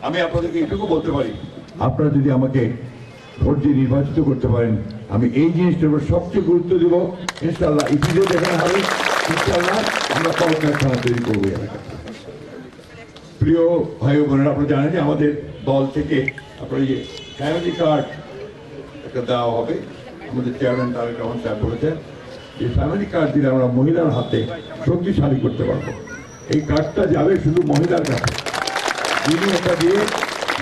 আমি আপনাদেরকে এটুকু বলতে পারি, আপনারা যদি আমাকে ভোট দিয়ে নির্বাচিত করতে পারেন, আমি এই জিনিসটার উপর সবচেয়ে গুরুত্ব দেব। ইনশাল্লাহ ইপিজে দেখানো হবে, ইনশাল্লাহ আমরা কলকারখানা তৈরি করবো এলাকাতে। প্রিয় ভাই ও বোনেরা, আপনারা জানেন যে আমাদের দল থেকে আপনার এই যে ফ্যামিলি কার্ড একটা দেওয়া হবে। আমাদের চেয়ারম্যান তারেক রহমান সাহেব বলেছেন যে ফ্যামিলি কার্ড দিলে আমরা মহিলার হাতে শক্তিশালী করতে পারবো। এই কার্ডটা যাবে শুধু মহিলার কাছে, যিনি এটা দিয়ে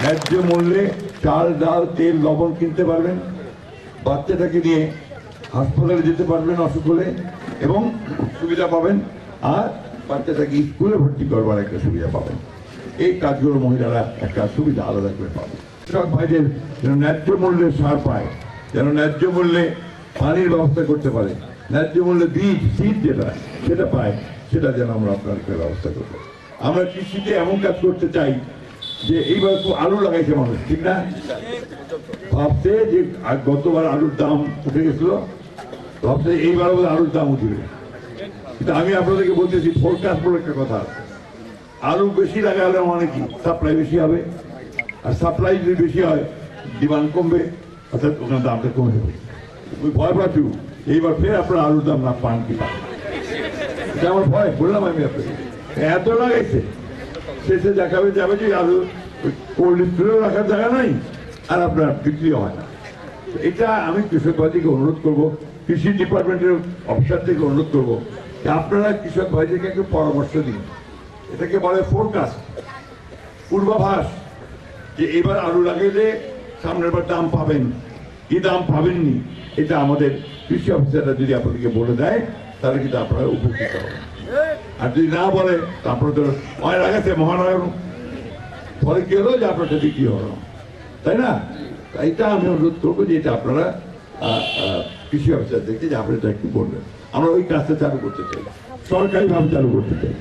ন্যায্য মূল্যে চাল, ডাল, তেল, লবণ কিনতে পারবেন, বাচ্চাটাকে নিয়ে হাসপাতালে যেতে পারবেন অসুখ হলে এবং সুবিধা পাবেন, আর বাচ্চাটাকে স্কুলে ভর্তি করবার একটা সুবিধা পাবেন। এই কাজগুলো মহিলারা একটা সুবিধা আলাদা করে পাবে। কৃষক ভাইদের যেন ন্যায্য মূল্যে সার পায়, যেন ন্যায্য মূল্যে পানির ব্যবস্থা করতে পারে, ন্যায্য মূল্যে বীজ সিড যেটা সেটা পায়, সেটা যেন আমরা আপনাদেরকে ব্যবস্থা করবো। আমরা কৃষিতে এমন কাজ করতে চাই যে এইবার খুব আলু লাগাইছে মানুষ, ঠিক না? ভাবছে যে গতবার আলুর দাম উঠে গেছিল, ভাবছে এইবার আলুর দাম উঠবে। কিন্তু আমি আপনাদেরকে বলতেছি, ফোরকাস্ট বলে একটা কথা, আলু বেশি লাগালে মানে কি সাপ্লাই বেশি হবে, আর সাপ্লাই যদি বেশি হয় ডিমান্ড কমবে, অর্থাৎ ওখানে দামটা কমে যাবে। ওই ভয় পাচ্ছু এইবার ফের আপনার আলুর দাম না পান কি পান, এটা আমার ভয়। বললাম আমি আপনাকে এত লাগাইছে, শেষে দেখাবে যাবে যে আলু কোল্ড স্টোরেও রাখার জায়গা নাই, আর আপনার বিক্রিও হয় না। এটা আমি কৃষক ভাইদেরকে অনুরোধ করবো, কৃষি ডিপার্টমেন্টের অফিসার থেকে অনুরোধ করবো যে আপনারা কৃষক ভাইদেরকে একটু পরামর্শ দিন। এটাকে বলে ফোরকাস্ট, পূর্বাভাস, যে এবার আলু লাগাইলে সামনের বার দাম পাবেন কি দাম পাবেননি, এটা আমাদের কৃষি অফিসাররা যদি আপনাদেরকে বলে দেয় তাহলে কিন্তু আপনারা উপকৃত হবেন। আর যদি না বলে তারপরে তো মনে লাগাচ্ছে মহানগর ফলে কি হলো যে আপনার সাথে কি হলো, তাই না? এটা আমি অনুরোধ করবো যে এটা আপনারা কৃষি অফিসার দেখে যে আপনারা এটা একটু বলবেন। আমরা ওই কাজটা চালু করতে চাই, সরকারিভাবে চালু করতে চাই।